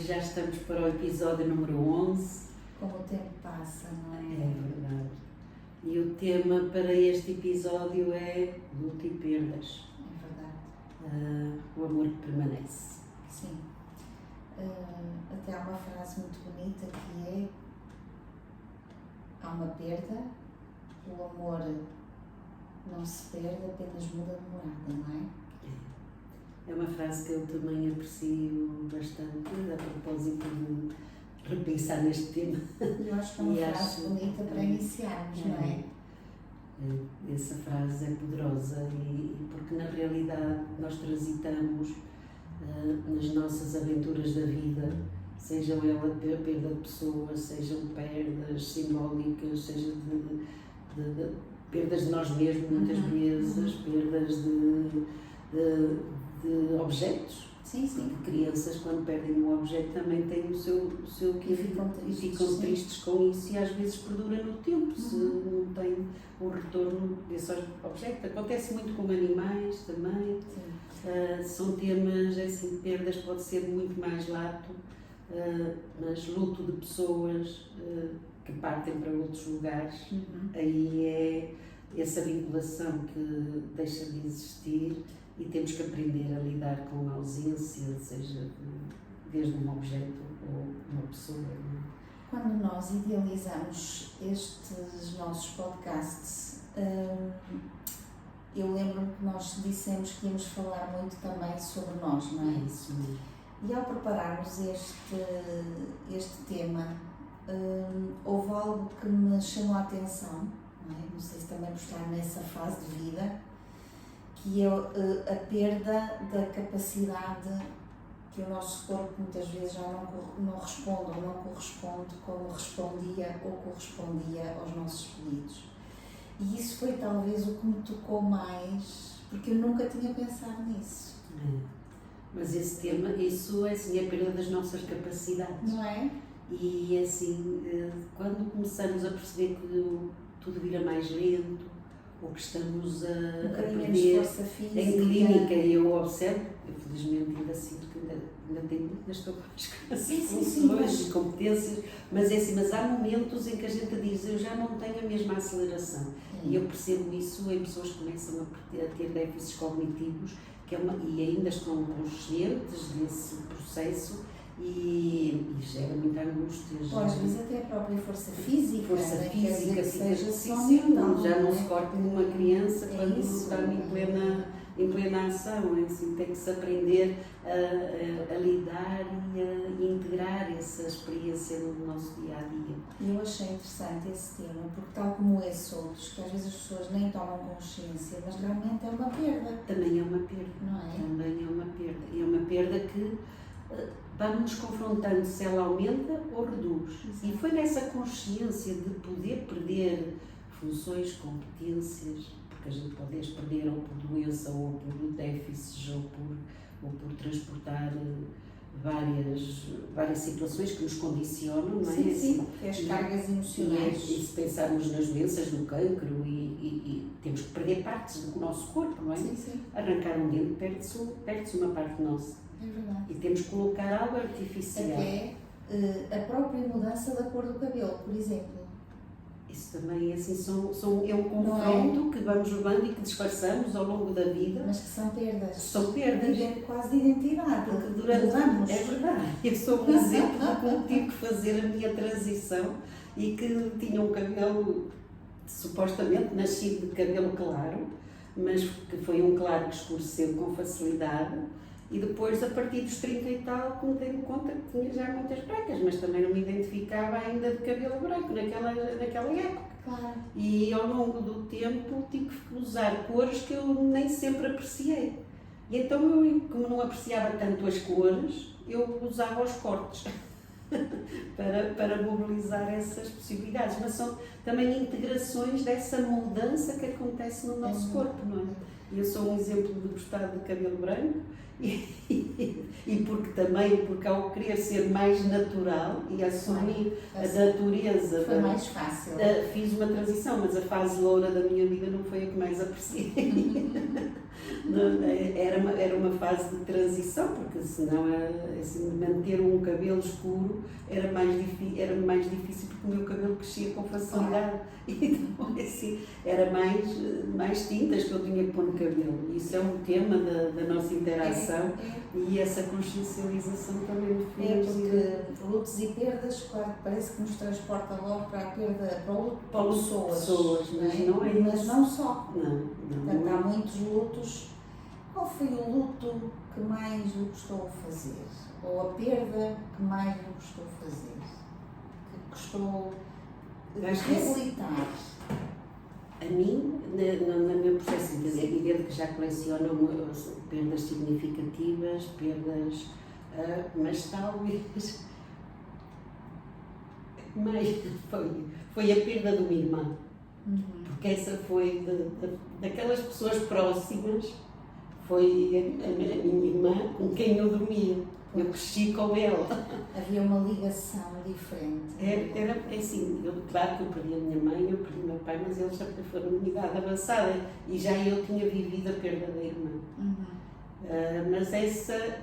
já estamos para o episódio número 11. Como o tempo passa, não é? É verdade. E o tema para este episódio é luto e perdas. É verdade. O amor que permanece. Sim. Até há uma frase muito bonita que é: há uma perda, o amor não se perde, apenas muda de morada, não é? É uma frase que eu também aprecio bastante, a propósito de repensar neste tema. Eu acho que é uma frase bonita para iniciarmos, não é? Essa frase é poderosa e porque na realidade nós transitamos nas nossas aventuras da vida, sejam elas a perda de pessoas, sejam perdas simbólicas, seja de perdas de nós mesmos muitas vezes, perdas de objetos. Sim, sim. Porque crianças, quando perdem um objeto, também têm o seu quê e ficam tristes com isso e às vezes perdura no tempo, se não tem o retorno desse objeto. Acontece muito com animais também. São temas, assim, perdas pode ser muito mais lato, mas luto de pessoas que partem para outros lugares, aí é essa vinculação que deixa de existir. E temos que aprender a lidar com a ausência, seja desde um objeto ou uma pessoa. Quando nós idealizamos estes nossos podcasts, eu lembro-me que nós dissemos que íamos falar muito também sobre nós, não é? Isso mesmo. E ao prepararmos este tema, houve algo que me chamou a atenção, não é? Não sei se também por estar nessa fase de vida, que é a perda da capacidade que o nosso corpo muitas vezes já não responde ou não corresponde como respondia ou correspondia aos nossos pedidos. E isso foi talvez o que me tocou mais, porque eu nunca tinha pensado nisso. Mas esse tema, isso é assim, a perda das nossas capacidades. Não é? E assim, quando começamos a perceber que tudo vira mais lento, ou que estamos a perder força física. Em clínica, eu observo, infelizmente ainda sinto que ainda estou com as funções e competências, mas é assim, mas há momentos em que a gente diz, eu já não tenho a mesma aceleração. E eu percebo isso em pessoas que começam a ter déficits cognitivos e ainda estão conscientes desse processo. E gera muita angústia. Às vezes até a própria força física. Força física, seja já não se corta como uma criança quando está em plena ação. Assim, tem que se aprender a lidar e a integrar essa experiência no nosso dia a dia. Eu achei interessante esse tema, porque tal como esses outros, que às vezes as pessoas nem tomam consciência, mas realmente é uma perda. Também é uma perda. Não é? Também é uma perda. E é uma perda que vamos nos confrontando se ela aumenta ou reduz. Exato. E foi nessa consciência de poder perder funções, competências, porque a gente pode as perder ou por doença, ou por déficits, ou por transportar várias situações que nos condicionam, não é? Sim, as cargas emocionais. E se pensarmos nas doenças do cancro e temos que perder partes do nosso corpo, não é? Sim. Arrancar um dente, perde-se uma parte nossa. É verdade. E temos que colocar algo artificial. Até a própria mudança da cor do cabelo, por exemplo. Isso também assim, é um confronto que vamos levando e que disfarçamos ao longo da vida. Mas que são perdas. São perdas. Quase de identidade. Porque durante anos. É verdade. Eu sou um exemplo de como tive que fazer a minha transição e que tinha um cabelo, supostamente nascido de cabelo claro, mas que foi um claro que escureceu com facilidade. E depois, a partir dos 30 e tal, me dei conta que tinha já muitas brancas, mas também não me identificava ainda de cabelo branco naquela época. Claro. E ao longo do tempo tive que usar cores que eu nem sempre apreciei. E então, como não apreciava tanto as cores, eu usava os cortes para mobilizar essas possibilidades. Mas são também integrações dessa mudança que acontece no nosso corpo, não é? Eu sou um exemplo de gostar de cabelo branco e porque ao querer ser mais natural e assumir a natureza, foi mais fácil. Fiz uma transição, mas a fase loura da minha vida não foi a que mais apreciei. Era uma fase de transição, porque senão assim, manter um cabelo escuro era mais difícil porque o meu cabelo crescia com facilidade. Então, assim, era mais tintas que eu tinha que pôr no cabelo. Isso é um tema da nossa interação e essa consciencialização também me fez. Porque lutos e perdas, claro, parece que nos transporta logo para a perda, para o luto, para pessoas, não é? Mas não só. Não. Portanto, há muitos lutos. Qual foi o luto que mais lhe custou fazer? Ou a perda que mais lhe custou fazer? Que custou reabilitar? A mim, no meu processo de vida, que já coleciono perdas significativas, mas talvez mais foi a perda de uma irmã. Porque essa foi daquelas pessoas próximas. Foi a minha irmã com quem eu dormia. Eu cresci com ela. Havia uma ligação diferente. Era assim, claro que eu perdi a minha mãe, eu perdi o meu pai, mas eles já foram de idade avançada e já eu tinha vivido a perda da irmã. Mas essa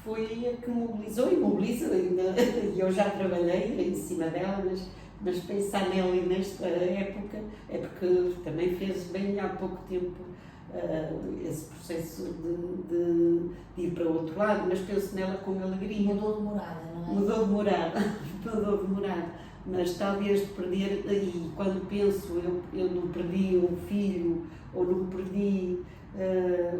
foi a que mobilizou e mobiliza ainda. E eu já trabalhei em cima dela, mas pensar nela e nesta época é porque também fez bem há pouco tempo. Esse processo de ir para o outro lado, mas penso nela com alegria. Mudou de morada, não é? Mudou de morada, mas talvez perder, e quando penso, eu não perdi um filho, ou não perdi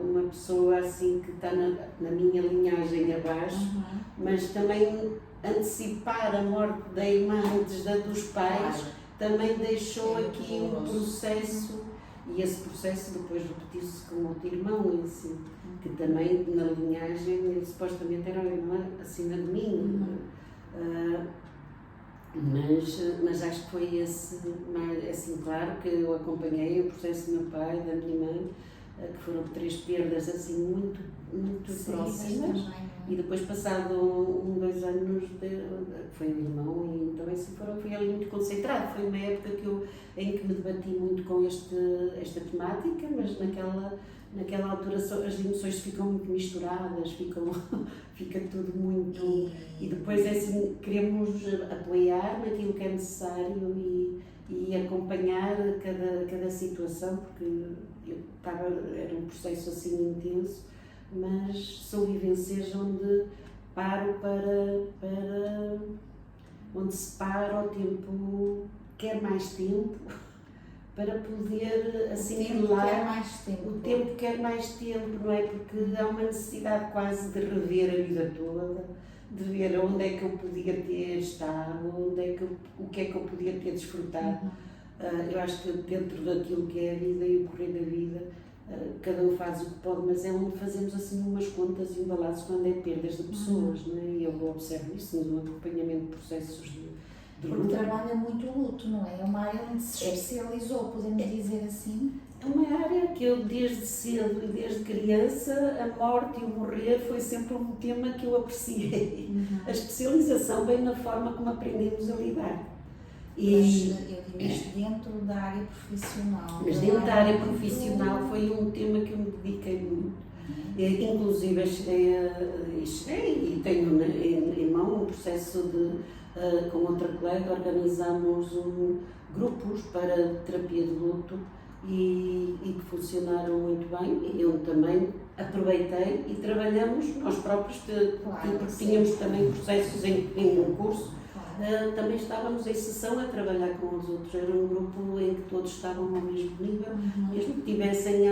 uma pessoa assim que está na minha linhagem abaixo, mas também antecipar a morte da irmã antes da dos pais, também deixou aqui um processo. E esse processo depois repetiu-se com outro irmão, assim, que também na linhagem ele supostamente era uma irmã acima de mim. Mas acho que foi esse, assim, claro que eu acompanhei o processo do meu pai, da minha mãe, que foram 3 perdas assim muito próximas. E depois, passado 2 anos, foi o irmão, e então assim foi ali muito concentrado. Foi uma época em que me debati muito com esta temática, mas naquela altura as emoções ficam muito misturadas, fica tudo muito. E depois assim, queremos apoiar naquilo que é necessário e acompanhar cada situação, porque era um processo assim intenso, mas são vivências onde paro onde se para o tempo, quer mais tempo, para poder assimilar. O tempo quer mais tempo, não é? Porque há uma necessidade quase de rever a vida toda, de ver onde é que eu podia ter estado, o que é que eu podia ter desfrutado. Eu acho que dentro daquilo que é a vida e o correr da vida, cada um faz o que pode, mas é onde fazemos assim umas contas e um balanço quando é perdas de pessoas, não é? E eu observo isso no acompanhamento de processos de porque trabalha muito o luto, não é? É uma área onde se especializou, podemos dizer assim? É uma área que eu desde cedo e desde criança, a morte e o morrer foi sempre um tema que eu apreciei. A especialização vem na forma como aprendemos a lidar. Mas eu digo isto dentro da área profissional. Mas dentro da área profissional foi um tema que eu me dediquei muito. Inclusive cheguei e tenho em mão um processo com outra colega, organizamos grupos para terapia de luto e que funcionaram muito bem. E eu também aproveitei e trabalhamos nós próprios, porque tínhamos também processos em um curso. Também estávamos em sessão a trabalhar com os outros. Era um grupo em que todos estavam ao mesmo nível, mesmo que tivessem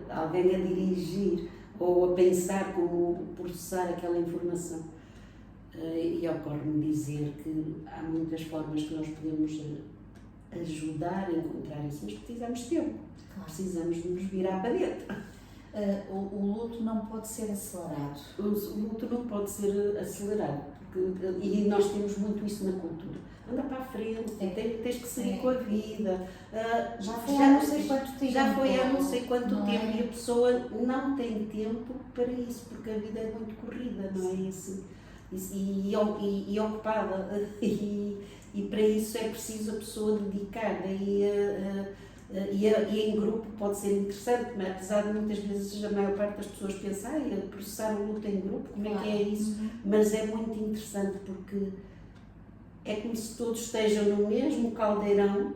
alguém a dirigir ou a pensar como processar aquela informação. E ocorre-me dizer que há muitas formas que nós podemos ajudar a encontrar isso, mas precisamos de tempo, precisamos de nos virar para dentro. O luto não pode ser acelerado. O luto não pode ser acelerado, e nós temos muito isso na cultura. Anda para a frente. frente, tens que seguir com a vida. Já foi há não sei quanto tempo. Já foi há não sei quanto tempo e a pessoa não tem tempo para isso, porque a vida é muito corrida, não é isso? E ocupada. E para isso é preciso a pessoa dedicar. E em grupo pode ser interessante, mas apesar de muitas vezes a maior parte das pessoas pensar processar o luto em grupo, como é que é isso? Mas é muito interessante porque é como se todos estejam no mesmo caldeirão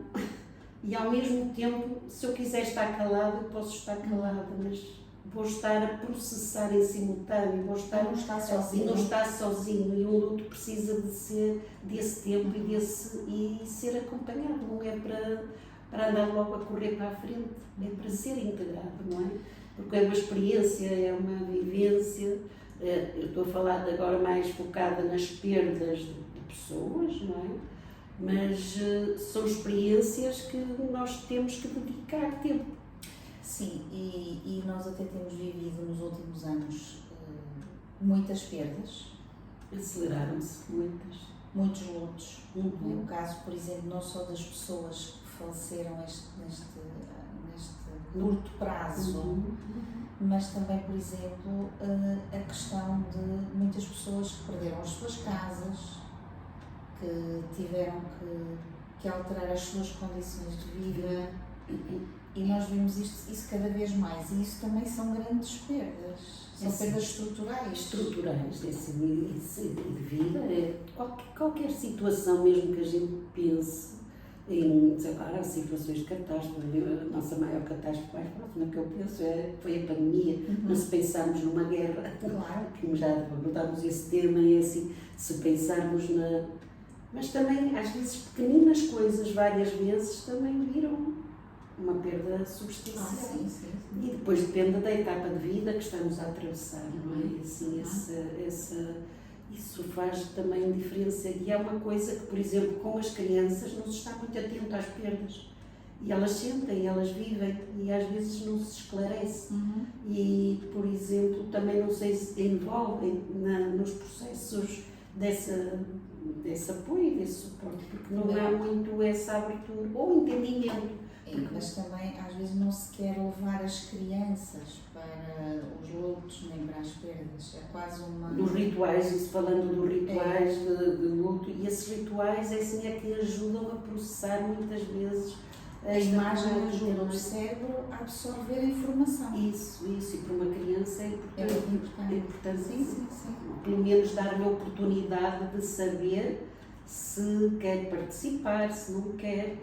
e ao mesmo tempo, se eu quiser estar calada, eu posso estar calada, mas vou estar a processar em simultâneo, não está sozinho. Não está sozinho, e o luto precisa de ser desse tempo e ser acompanhado, não é para andar logo a correr para a frente, é para ser integrado, não é? Porque é uma experiência, é uma vivência, eu estou a falar agora mais focada nas perdas de pessoas, não é? Mas são experiências que nós temos que dedicar tempo. Sim, e nós até temos vivido nos últimos anos muitas perdas. Aceleraram-se muitos lutos. O caso, por exemplo, não só das pessoas que faleceram neste curto prazo, mas também, por exemplo, a questão de muitas pessoas que perderam as suas casas, que tiveram que alterar as suas condições de vida, e nós vimos isso cada vez mais, e isso também são grandes perdas, são perdas estruturais. Estruturais, de vida, qualquer situação, mesmo que a gente pense em, sei lá, situações de catástrofe. A nossa maior catástrofe mais próxima que eu penso foi a pandemia. Não se pensarmos numa guerra, claro, que já abordámos esse tema, é assim, se pensarmos na... Mas também, às vezes, pequeninas coisas, várias vezes, também viram uma perda substancial. Sim. E depois depende da etapa de vida que estamos a atravessar, não é? Assim, isso faz também diferença. E é uma coisa que, por exemplo, com as crianças não se está muito atento às perdas. E elas sentem, elas vivem e às vezes não se esclarece. E, por exemplo, também não sei se envolvem nos processos desse apoio, desse suporte, porque não há muito essa abertura ou entendimento. Mas também às vezes não se quer levar as crianças para os lutos nem para as perdas, é quase uma... Dos rituais, isso falando dos rituais de luto, e esses rituais é que ajudam a processar muitas vezes a imagem, ajuda o cérebro a absorver a informação. Isso, e para uma criança é importante. É importante. Sim. Pelo menos dar-lhe a oportunidade de saber se quer participar, se não quer.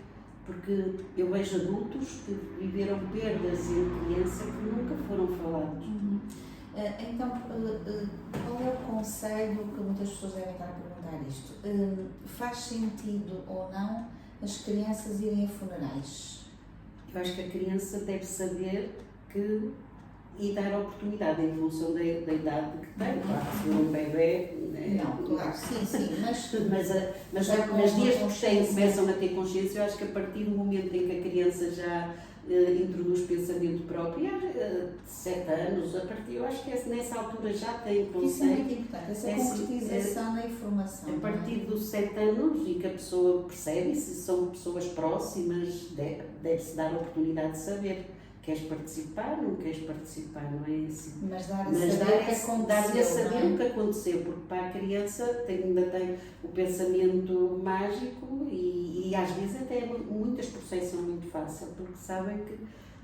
Porque eu vejo adultos que viveram perdas em criança que nunca foram falados. Então, qual é o conselho que muitas pessoas devem estar a perguntar isto? Faz sentido ou não as crianças irem a funerais? Eu acho que a criança deve saber e dar oportunidade em função da idade que tem. Claro, se for um bebê... Não, claro, sim, mas desde que começam a ter consciência, eu acho que a partir do momento em que a criança já introduz pensamento próprio, de 7 anos, eu acho que nessa altura já tem conceito. Isso é muito importante, essa concretização da informação. A partir dos 7 anos, e que a pessoa percebe, se são pessoas próximas, deve-se dar a oportunidade de saber. Queres participar, não queres participar, não é assim? Mas dar-lhe a saber o que aconteceu, porque para a criança ainda tem o pensamento mágico e às vezes até muitas processam muito fácil, porque sabem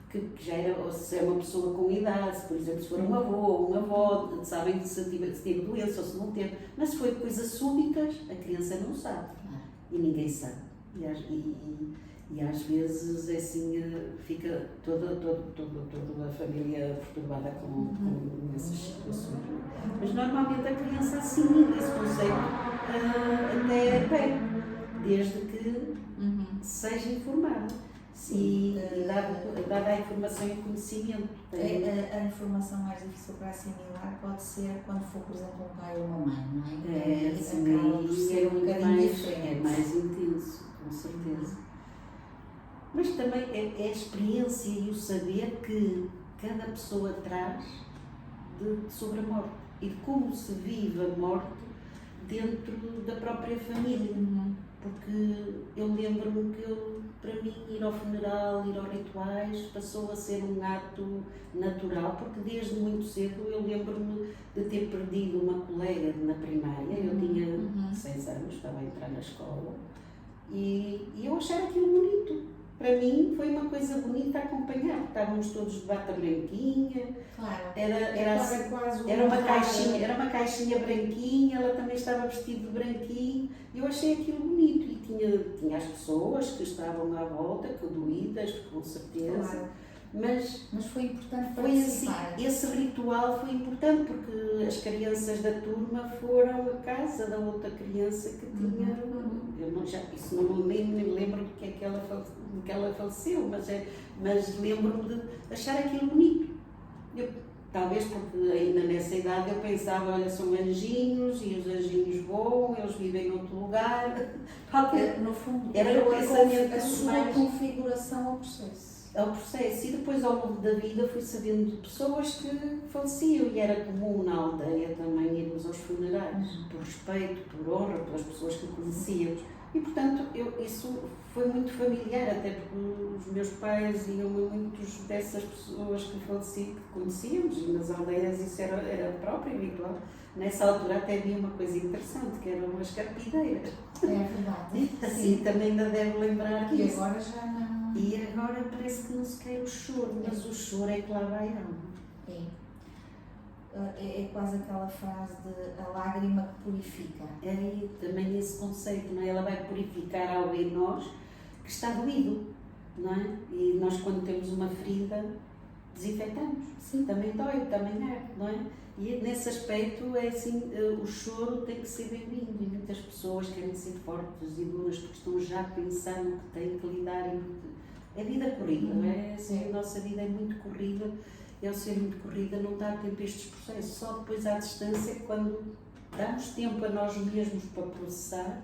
que já era, ou se é uma pessoa com idade, por exemplo, se for um avô ou uma avó, sabem se teve doença ou se não teve, mas se foi coisas súbitas, a criança não sabe e ninguém sabe. E às vezes assim fica toda a família perturbada com essas situações. Mas normalmente a criança assimila esse conceito até bem, desde que seja informada. E dada a informação e o conhecimento. A informação mais difícil para assimilar pode ser quando for, por exemplo, um pai ou uma mãe, não é? Acaba por ser um bocadinho diferente. É mais intenso, com certeza. Mas também é a experiência e o saber que cada pessoa traz sobre a morte e de como se vive a morte dentro da própria família. porque eu lembro-me que para mim ir ao funeral, ir aos rituais, passou a ser um ato natural, porque desde muito cedo eu lembro-me de ter perdido uma colega na primária, eu tinha 6 anos, estava a entrar na escola, e eu achava aquilo bonito. Para mim foi uma coisa bonita acompanhar, estávamos todos de bata branquinha, claro. Era uma caixinha branquinha, ela também estava vestida de branquinho, e eu achei aquilo bonito, e tinha as pessoas que estavam à volta, que doídas, com certeza, claro. Mas foi importante participar. Assim, esse ritual foi importante, porque as crianças da turma foram à casa da outra criança que tinha, eu não me lembro do que é que ela faleceu, mas lembro-me de achar aquilo bonito. Talvez porque ainda nessa idade eu pensava, olha, são anjinhos e os anjinhos voam, eles vivem em outro lugar. No fundo, era o pensamento, a sua configuração ao processo. Ao processo, e depois ao longo da vida fui sabendo de pessoas que faleciam, e era comum na aldeia também irmos aos funerais, por respeito, por honra, pelas pessoas que conhecíamos. E portanto, isso foi muito familiar, até porque os meus pais iam a muitos dessas pessoas que faleciam, que conhecíamos, e nas aldeias isso era próprio, habitual. Nessa altura até havia uma coisa interessante, que eram as carpideiras. É verdade. Assim também ainda devo lembrar disso. E agora já não. E agora parece que não se quer o choro, mas o choro é que lá vai a alma. É quase aquela frase de a lágrima que purifica. É também esse conceito, não é? Ela vai purificar algo em nós que está doído, não é? E nós, quando temos uma ferida, desinfetamos. Sim. Também dói, também arde, não é? E nesse aspecto, é assim, o choro tem que ser bem-vindo, e muitas pessoas querem ser fortes e duras porque estão já pensando que têm que lidar. É vida corrida, não é? Assim, a nossa vida é muito corrida, e ao ser muito corrida não dá tempo a estes processos, só depois à distância, quando damos tempo a nós mesmos para processar,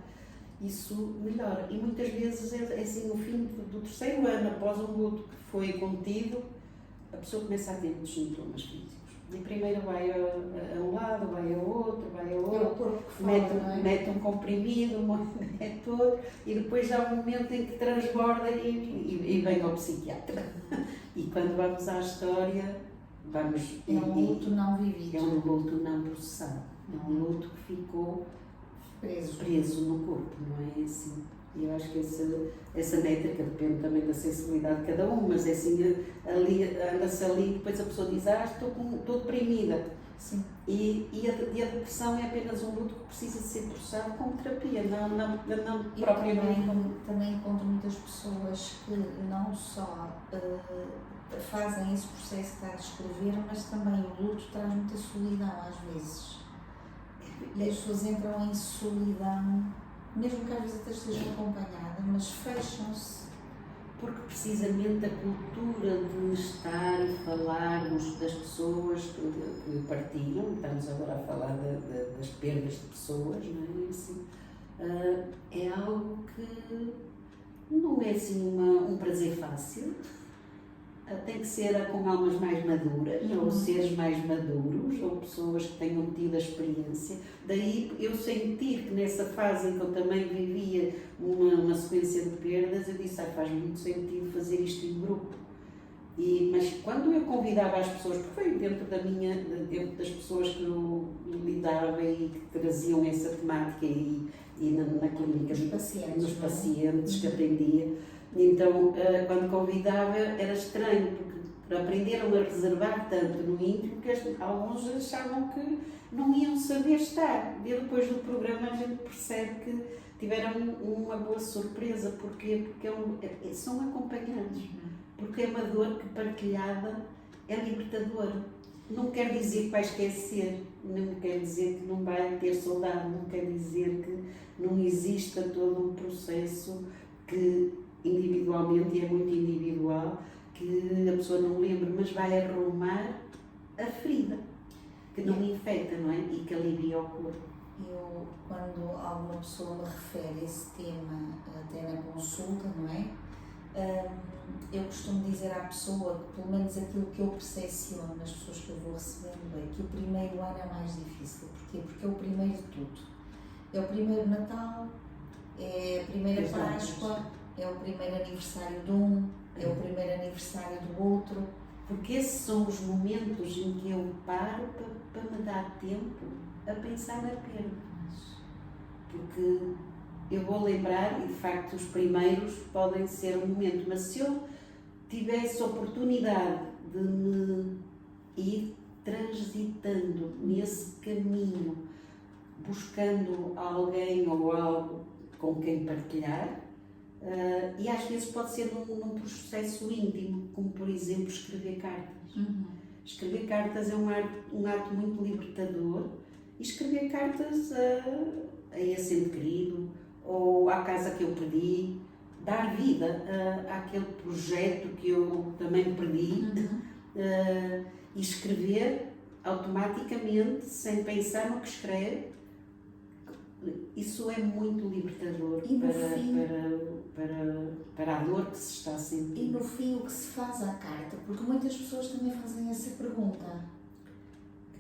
isso melhora. E muitas vezes é assim, no fim do 3º ano, após um luto que foi contido, a pessoa começa a ter muitos sintomas físicos. E primeiro vai a um lado, vai ao outro, mete um comprimido, mete todo, e depois já há um momento em que transborda e vem ao psiquiatra. E quando vamos à história, vamos... É um luto não vivido. É um luto não processado. É um luto que ficou preso no corpo, não é assim? E eu acho que essa métrica depende também da sensibilidade de cada um, mas é assim, anda-se ali e depois a pessoa diz, estou deprimida. Sim. E a depressão é apenas um luto que precisa de ser processado com terapia, não e propriamente. Também encontro muitas pessoas que não só fazem esse processo que está a descrever, mas também o luto traz muita solidão às vezes. E as pessoas entram em solidão, mesmo que às vezes até estejam acompanhadas, mas fecham-se. Porque precisamente a cultura de estar e falarmos das pessoas que partiram, estamos agora a falar das perdas de pessoas, não é? Assim, é algo que não é assim um prazer fácil. Tem que ser com almas mais maduras, ou seres mais maduros, ou pessoas que tenham tido a experiência. Daí eu sentir que nessa fase em que eu também vivia uma sequência de perdas, eu disse, faz muito sentido fazer isto em grupo. Mas quando eu convidava as pessoas, porque foi dentro das pessoas que eu lidava e que traziam essa temática e na clínica, nos pacientes que atendia, então quando convidava era estranho, porque aprenderam a reservar tanto no íntimo que alguns achavam que não iam saber estar. E depois do programa a gente percebe que tiveram uma boa surpresa. Porquê? Porque são acompanhantes. Porque é uma dor que partilhada é libertadora. Não quer dizer que vai esquecer, não quer dizer que não vai ter saudade, não quer dizer que não exista todo um processo que individualmente, e é muito individual, que a pessoa não lembra, mas vai arrumar a ferida, que não infecta, não é? E que alivia o corpo. Eu, quando alguma pessoa me refere esse tema, até na consulta, não é? Eu costumo dizer à pessoa que, pelo menos aquilo que eu percepciono nas pessoas que eu vou recebendo, é que o primeiro ano é mais difícil. Porquê? Porque é o primeiro de tudo. É o primeiro Natal, é a primeira As datas. Páscoa, é o primeiro aniversário de um, é o primeiro aniversário do outro. Porque esses são os momentos em que eu paro para me dar tempo a pensar na perda. Porque eu vou lembrar, e de facto os primeiros podem ser um momento, mas se eu tivesse oportunidade de me ir transitando nesse caminho, buscando alguém ou algo com quem partilhar, e às vezes pode ser num processo íntimo, como por exemplo escrever cartas. Escrever cartas é um ato muito libertador, e escrever cartas a esse ente querido, ou à casa que eu perdi, dar vida àquele projeto que eu também perdi, e escrever automaticamente, sem pensar no que escreve. Isso é muito libertador para a dor que se está a sentir. E no fim, o que se faz à carta? Porque muitas pessoas também fazem essa pergunta.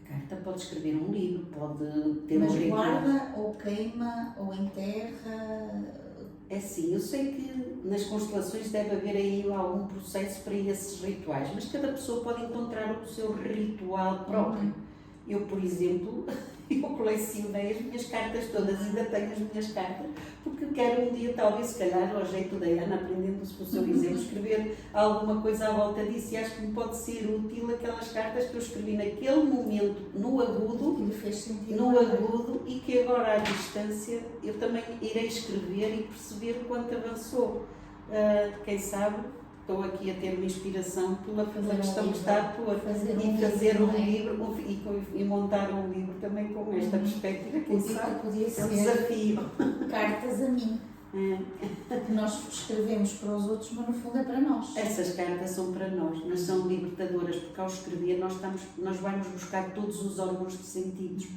A carta pode escrever um livro, pode ter Mas um ritual. guarda, ou queima, ou enterra? É sim, eu sei que nas constelações deve haver aí algum processo para esses rituais, mas cada pessoa pode encontrar o seu ritual próprio. Eu, por exemplo, eu colecionei as minhas cartas todas, ainda tenho as minhas cartas, porque quero um dia, talvez, se calhar, ao jeito da Ana, aprendendo-se com o seu exemplo, escrever alguma coisa à volta disso, e acho que me pode ser útil aquelas cartas que eu escrevi naquele momento, no agudo, Que lhe fez sentir no bem. agudo, e que agora à distância eu também irei escrever e perceber o quanto avançou. Quem sabe, estou aqui a ter uma inspiração pela questão que está a pôr, e fazer um livro e montar um livro também com esta perspectiva, quem sabe, podia é um ser desafio. cartas a mim. Que nós escrevemos para os outros, mas no fundo é para nós. Essas cartas são para nós, mas são libertadoras, porque ao escrever nós vamos buscar todos os órgãos de sentidos.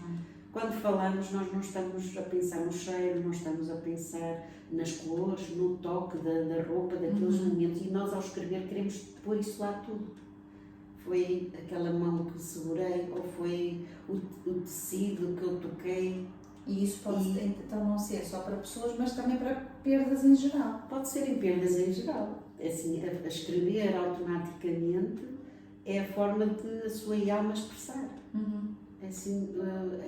Quando falamos, nós não estamos a pensar no cheiro, não estamos a pensar nas cores, no toque da roupa, daqueles momentos, e nós ao escrever queremos pôr isso lá tudo. Foi aquela mão que segurei, ou foi o tecido que eu toquei. E isso pode então não ser só para pessoas, mas também para perdas em geral. Pode ser em perdas em geral. Assim, a escrever automaticamente é a forma de a sua alma expressar. Assim,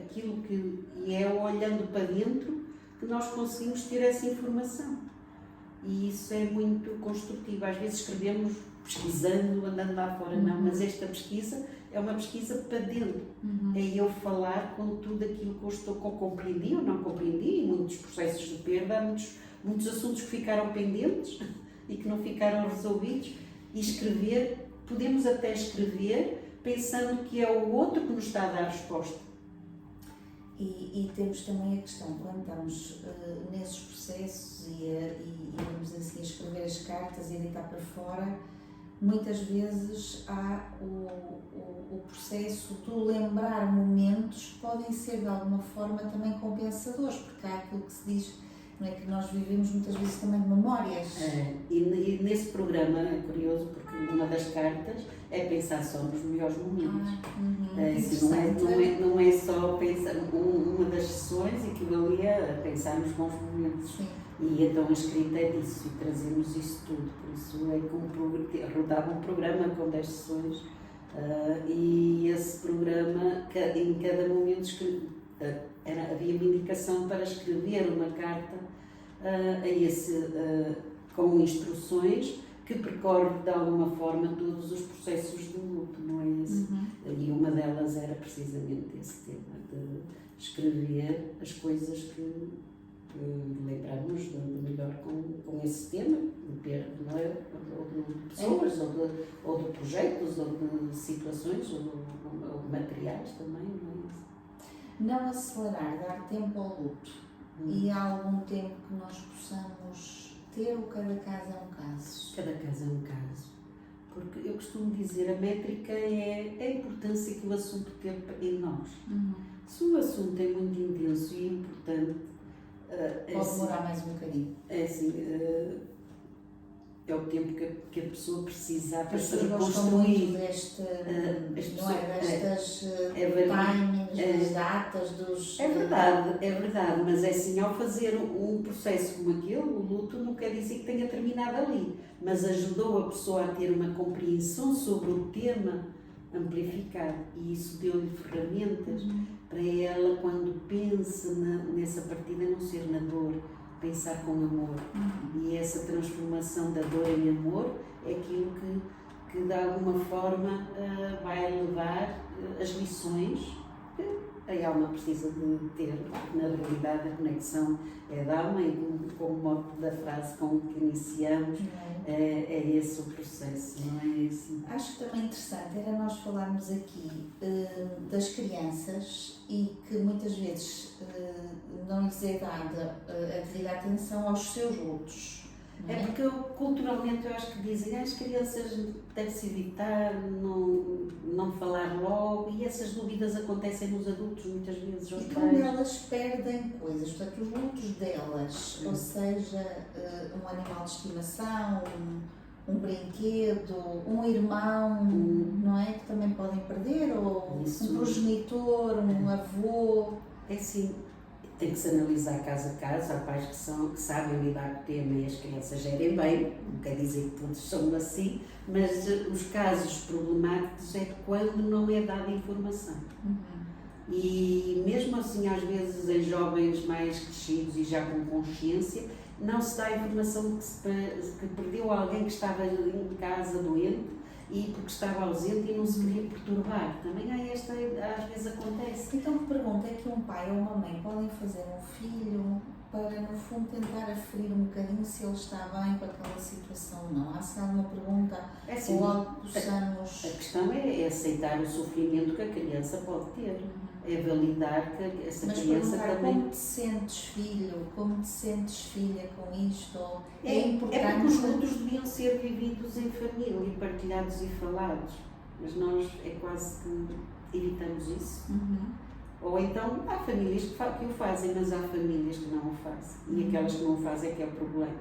aquilo que é olhando para dentro que nós conseguimos ter essa informação, e isso é muito construtivo. Às vezes escrevemos pesquisando, andando lá fora, não, mas esta pesquisa é uma pesquisa para dentro, é eu falar com tudo aquilo que eu estou compreendi ou não compreendi, e muitos processos de perda, há muitos assuntos que ficaram pendentes e que não ficaram resolvidos, e escrever, podemos até escrever pensando que é o outro que nos está a dar a resposta. E temos também a questão, quando estamos nesses processos e vamos assim escrever as cartas e deitar para fora, muitas vezes há o processo de lembrar momentos, podem ser de alguma forma também compensadores, porque há aquilo que se diz, não é, que nós vivemos muitas vezes também de memórias. E nesse programa é curioso, porque uma das cartas é pensar só nos melhores momentos. Não é só pensar, uma das sessões equivalia a pensar nos bons momentos. Sim. E então a escrita é disso, e trazemos isso tudo. Por isso é como rodava um programa com 10 sessões, e esse programa, em cada momento, havia uma indicação para escrever uma carta com instruções que percorre de alguma forma todos os processos do luto, não é esse? E uma delas era precisamente esse tema, de escrever as coisas que lembrarmos do melhor com esse tema, de perda, não é? Ou de pessoas, ou de projetos, ou de situações, ou de materiais também, não é isso? Não acelerar, dar tempo ao luto. E há algum tempo que nós possamos ter, ou cada caso é um caso? Cada caso é um caso. Porque eu costumo dizer, a métrica é a importância que o assunto tem em nós. Se o assunto é muito intenso e importante, pode demorar mais um bocadinho. É assim, é o tempo que a pessoa precisa para As se pessoas gostam muito reconstruir. deste, As não é, destas verdade. timings, das datas, dos... É verdade, mas é assim, ao fazer um processo como aquele, o luto não quer dizer que tenha terminado ali, mas ajudou a pessoa a ter uma compreensão sobre o tema amplificado, e isso deu-lhe ferramentas para ela, quando pensa nessa partida, não ser na dor, pensar com amor. E essa transformação da dor em amor é aquilo que de alguma forma vai levar as lições que a alma precisa de ter. Na realidade, a conexão é da alma, e com o modo da frase com que iniciamos, é esse o processo, não é esse? Acho que também interessante era nós falarmos aqui das crianças, e que muitas vezes não lhes é dada a devida atenção aos seus lutos. É porque culturalmente eu acho que dizem as crianças deve-se evitar, não falar logo, e essas dúvidas acontecem nos adultos muitas vezes, aos E pais. quando elas perdem coisas, portanto, os lutos delas, ou seja, um animal de estimação, um brinquedo, um irmão, não é? Que também podem perder, ou Isso. um progenitor, um avô. É assim, tem que se analisar caso a caso. Há pais que sabem lidar com o tema e as crianças gerem bem, não quer dizer que todos são assim, mas os casos problemáticos é quando não é dada informação. E mesmo assim, às vezes, em jovens mais crescidos e já com consciência, não se dá a informação que perdeu alguém que estava em casa doente, e porque estava ausente e não se queria perturbar. Também às vezes acontece. Então, que pergunta é que um pai ou uma mãe podem fazer um filho para, no fundo, tentar aferir um bocadinho se ele está bem com aquela situação ou não? Há se alguma pergunta É assim, ou algo que possamos... A questão é aceitar o sofrimento que a criança pode ter. É validar que essa Mas criança perguntar também... como te sentes filho, como te sentes filha com isto? É importante. porque os lutos deviam ser vividos em família, partilhados e falados, mas nós é quase que evitamos isso. Ou então há famílias que o fazem, mas há famílias que não o fazem, e aquelas que não o fazem é que é o problema,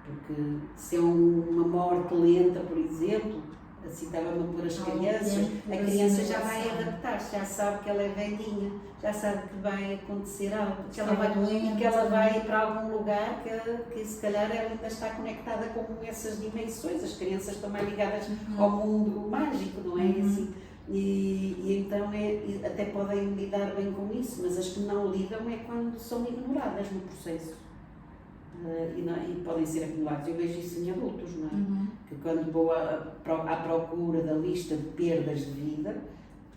porque se é uma morte lenta, por exemplo, assim estava-me a pôr as crianças, a criança já vai adaptar-se, já sabe que ela é velhinha, já sabe que vai acontecer algo, que ela vai para algum lugar que se calhar ela ainda está conectada com essas dimensões. As crianças estão mais ligadas ao mundo mágico, não é assim? E então até podem lidar bem com isso, mas as que não lidam é quando são ignoradas no processo. E podem ser acumulados. Eu vejo isso em adultos, não é? Que quando vou à procura da lista de perdas de vida,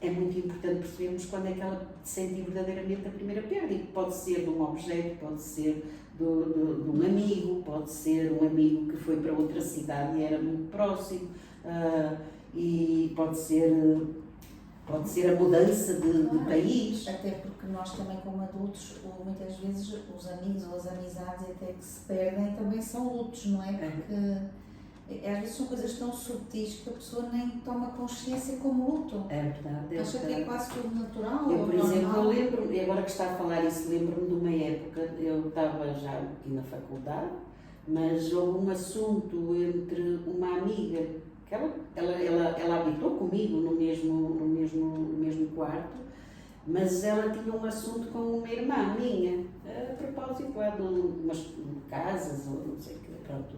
é muito importante percebermos quando é que ela sente verdadeiramente a primeira perda, e que pode ser de um objeto, pode ser de um amigo, pode ser um amigo que foi para outra cidade e era muito próximo, e pode ser a mudança de país. Até porque nós também, como adultos, muitas vezes os amigos ou as amizades até que se perdem também são lutos, não é? Porque às vezes são coisas tão subtis que a pessoa nem toma consciência como luto. É verdade. Acha que é quase tudo natural. Eu, por exemplo, normal. lembro-me, e agora que está a falar isso, lembro-me de uma época, eu estava já aqui na faculdade, mas houve um assunto entre uma amiga, que ela habitou comigo no mesmo quarto, mas ela tinha um assunto com uma irmã minha, a propósito lá de umas casas, ou não sei o que, pronto,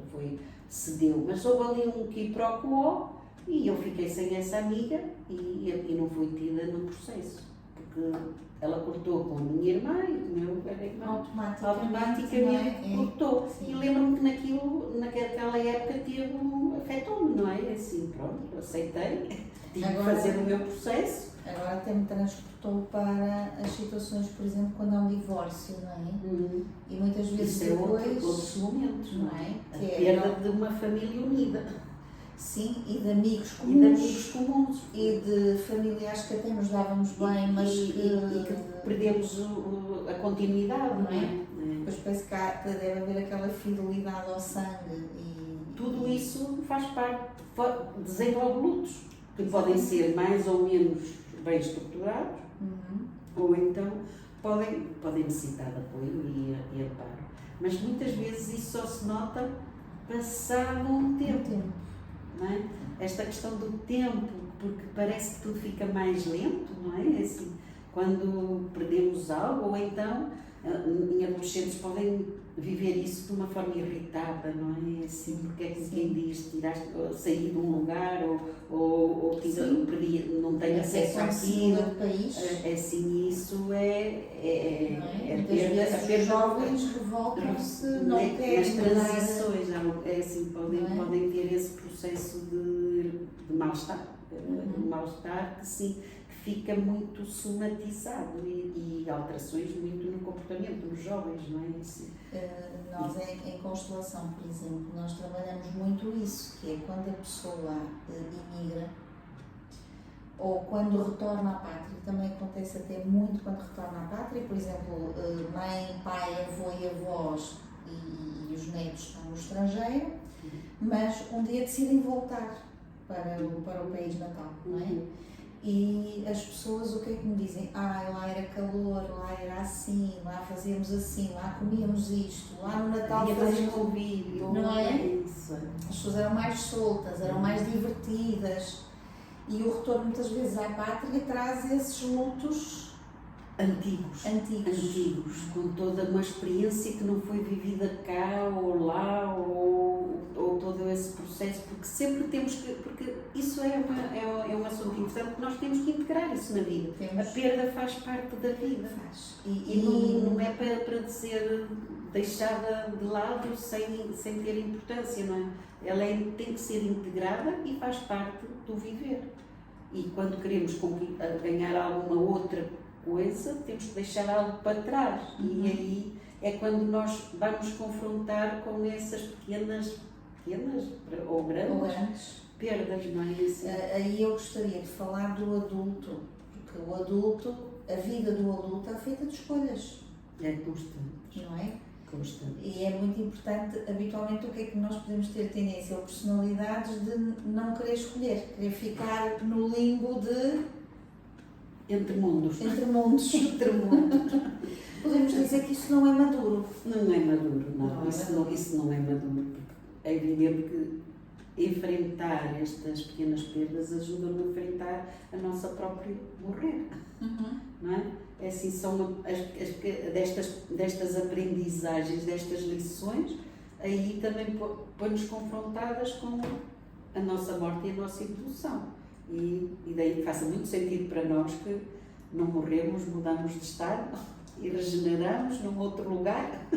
cedeu, mas houve ali um quiproquo, e eu fiquei sem essa amiga e não fui tida no processo, porque ela cortou com a minha irmã e o meu irmão automaticamente cortou. Sim. E lembro-me que naquela época afetou-me, não é? Assim, pronto, aceitei, tive que fazer o meu processo. Agora até me transportou para as situações, por exemplo, quando há um divórcio, não é? E muitas vezes isso depois... outros momentos, não é? A perda de uma família unida. Sim, e de amigos comuns. E de familiares que até nos dávamos bem, mas que perdemos a continuidade, não é? Depois parece que deve haver aquela fidelidade ao sangue. Tudo isso faz parte, desenvolve lutos, que podem ser mais ou menos bem estruturados, ou então podem necessitar de apoio e amparo. Mas muitas vezes isso só se nota passado um tempo. Não é? Esta questão do tempo, porque parece que tudo fica mais lento, não é? Assim, quando perdemos algo, ou então em adolescentes podem viver isso de uma forma irritada, não é? Assim, porque é que quem diz tiraste, sair de um lugar ou perdi, não tenho acesso àquilo. É assim, isso é perda. Os jovens revoltam-se, não querem nas transições, é assim, podem ter esse processo de mal-estar, um mal-estar que sim, que fica muito somatizado e alterações muito no comportamento dos jovens, não é? Assim. Nós em Constelação, por exemplo, nós trabalhamos muito isso, que é quando a pessoa imigra ou quando retorna à pátria, também acontece até muito quando retorna à pátria, por exemplo, mãe, pai, avô e avós e os netos estão no estrangeiro, mas um dia decidem voltar para o país natal, não é? E as pessoas o que é que me dizem? Lá era calor, lá era assim, lá fazíamos assim, lá comíamos isto, lá no Natal fazíamos convívio, não é? As pessoas eram mais soltas, eram mais divertidas e o retorno muitas vezes à pátria traz esses lutos antigos, com toda uma experiência que não foi vivida cá ou lá, ou todo esse processo, porque sempre temos que, porque isso é um assunto importante, que nós temos que integrar isso na vida. A perda faz parte da vida. E não é para ser deixada de lado sem ter importância, não é? Ela tem que ser integrada e faz parte do viver. E quando queremos ganhar alguma outra coisa, temos que deixar algo para trás. E aí é quando nós vamos confrontar com essas pequenas ou grandes perdas, não é isso? Aí eu gostaria de falar do adulto, porque o adulto, a vida do adulto é feita de escolhas. É constante. Não é? Constante. E é muito importante, habitualmente, o que é que nós podemos ter tendência ou personalidades de não querer escolher, querer ficar no limbo de entre mundos. Podemos dizer que isso não é maduro. Não é maduro, não. Isso não é maduro. É evidente que enfrentar estas pequenas perdas ajuda-nos a enfrentar a nossa própria morrer. Não é? É assim, são destas aprendizagens, destas lições, aí também põe-nos confrontadas com a nossa morte e a nossa evolução. E daí faça muito sentido para nós que não morremos, mudamos de estado e regeneramos num outro lugar.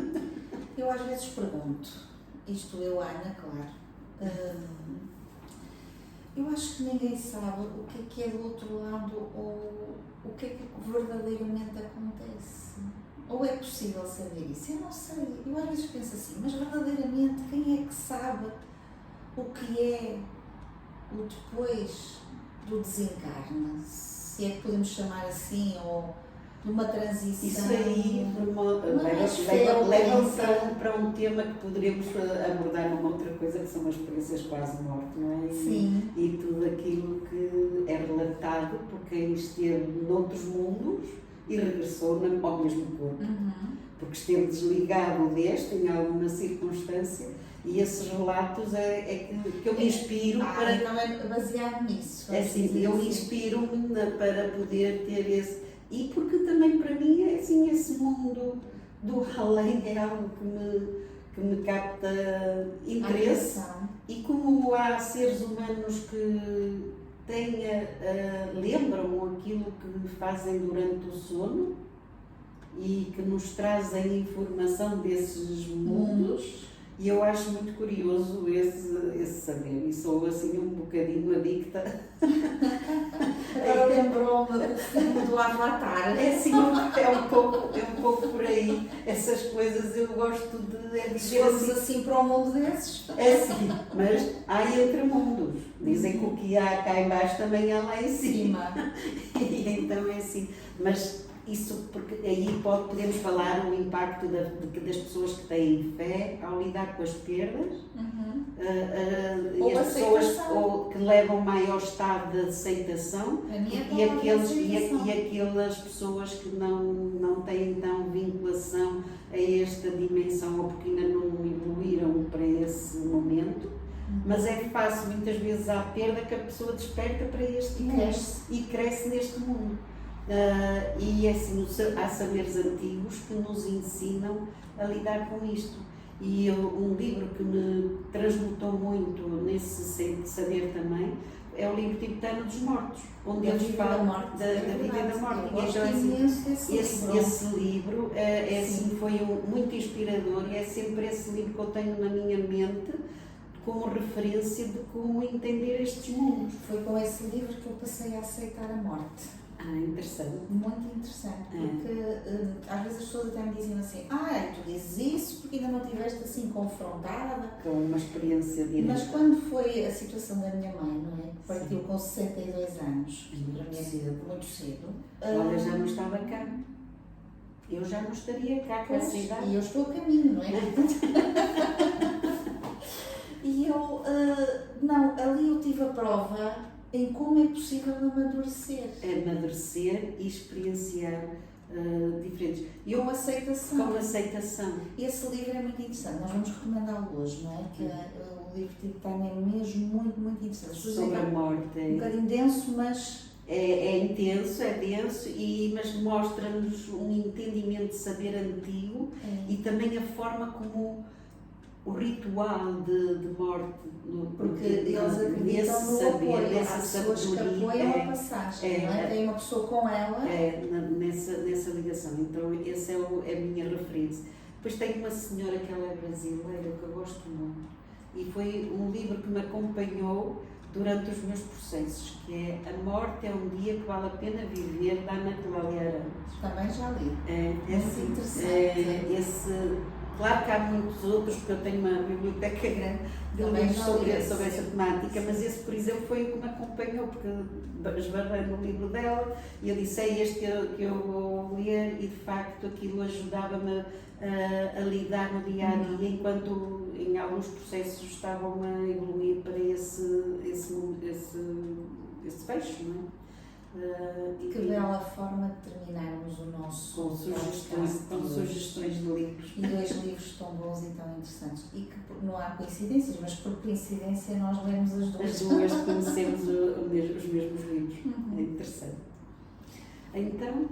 Eu às vezes pergunto, isto eu, Ana, claro, eu acho que ninguém sabe o que é do outro lado ou o que é que verdadeiramente acontece. Ou é possível saber isso? Eu não sei. Eu às vezes penso assim, mas verdadeiramente quem é que sabe o que é o depois do desencarne? Se é que podemos chamar assim, ou de uma transição. Isso aí leva para um tema que poderemos abordar numa outra coisa, que são as experiências pós-morte, não é? Sim. E tudo aquilo que é relatado por quem esteve noutros mundos e regressou ao mesmo corpo. Porque esteve desligado deste em alguma circunstância. E esses relatos é que eu me inspiro para... Então é baseado nisso. É assim, eu inspiro-me para poder ter esse... E porque também para mim é assim, esse mundo do além é algo que me capta interesse. E como há seres humanos que lembram aquilo que fazem durante o sono e que nos trazem informação desses mundos, e eu acho muito curioso esse saber, e sou assim um bocadinho adicta. Agora lembrou-me o filme do Avatar. É assim, é um pouco por aí, essas coisas eu gosto de dizer assim para um mundo desses. É assim, mas há entre mundos, dizem que o que há cá em baixo também há lá em cima. E então é assim, mas isso, porque aí podemos falar o impacto das pessoas que têm fé ao lidar com as perdas, e as pessoas que levam maior estado de aceitação, e aquelas pessoas que não têm então vinculação a esta dimensão, ou porque ainda não evoluíram para esse momento momento, mas é fácil muitas vezes à perda que a pessoa desperta para este mundo e cresce neste mundo. E é assim, há saberes antigos que nos ensinam a lidar com isto. E um livro que me transmutou muito nesse saber também é o livro tibetano dos mortos, onde eles falam da vida e da morte. Eu gosto imenso esse livro assim, foi muito inspirador e é sempre esse livro que eu tenho na minha mente como referência de como entender estes mundos. Foi com esse livro que eu passei a aceitar a morte. Interessante. Muito interessante, porque às vezes as pessoas até me diziam assim, tu dizes isso porque ainda não estiveste assim confrontada. Com uma experiência direta. Mas quando foi a situação da minha mãe, não é? Partiu com 62 anos, muito cedo. Olha, já não estava cá. Eu já não estaria cá com essa idade. E eu estou a caminho, não é? E eu, ali eu tive a prova em como é possível amadurecer. Amadurecer e experienciar diferentes. Com aceitação. Com aceitação. Esse livro é muito interessante, nós vamos recomendá-lo hoje, não é? Que o livro tibetano é mesmo muito, muito interessante. Sobre a morte. Um bocadinho denso, mas... É intenso, é denso, mas mostra-nos um entendimento de saber antigo e também a forma como o ritual de morte, porque eles acreditam no saber, apoio, há pessoas que apoiam a passagem, não é? Tem uma pessoa com ela. Nessa ligação, então essa é a minha referência. Depois tenho uma senhora que ela é brasileira, que eu gosto muito, e foi um livro que me acompanhou durante os meus processos, que é A Morte é um Dia que Vale a Pena Viver, da Ana Cláudia Arantes. Também já li. Muito interessante. Claro que há muitos outros, porque eu tenho uma biblioteca grande de livros sobre essa temática, mas esse, por exemplo, foi o que me acompanhou, porque esbarrei no livro dela e eu disse, é este que eu vou ler, e de facto aquilo ajudava-me a lidar no dia a dia, enquanto em alguns processos estavam a evoluir para esse fecho, não é? Que bela forma de terminarmos o nosso com sugestões de livros. E 2 livros tão bons e tão interessantes. E que não há coincidências, mas por coincidência nós lemos as duas. As duas conhecemos os mesmos livros. É interessante. Então,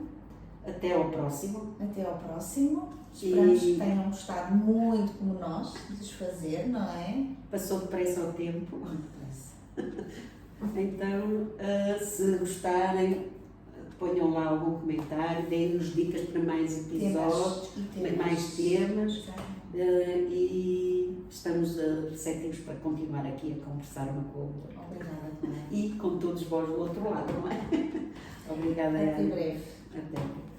até ao próximo. Até ao próximo. Esperamos que tenham gostado muito como nós de os fazer, não é? Passou depressa o tempo. Então, se gostarem, ponham lá algum comentário, deem-nos dicas para mais episódios, mais temas, e estamos receptivos para continuar aqui a conversar uma com a outra. Obrigada. E com todos vós do outro lado, não é? Obrigada. Até breve. Até breve.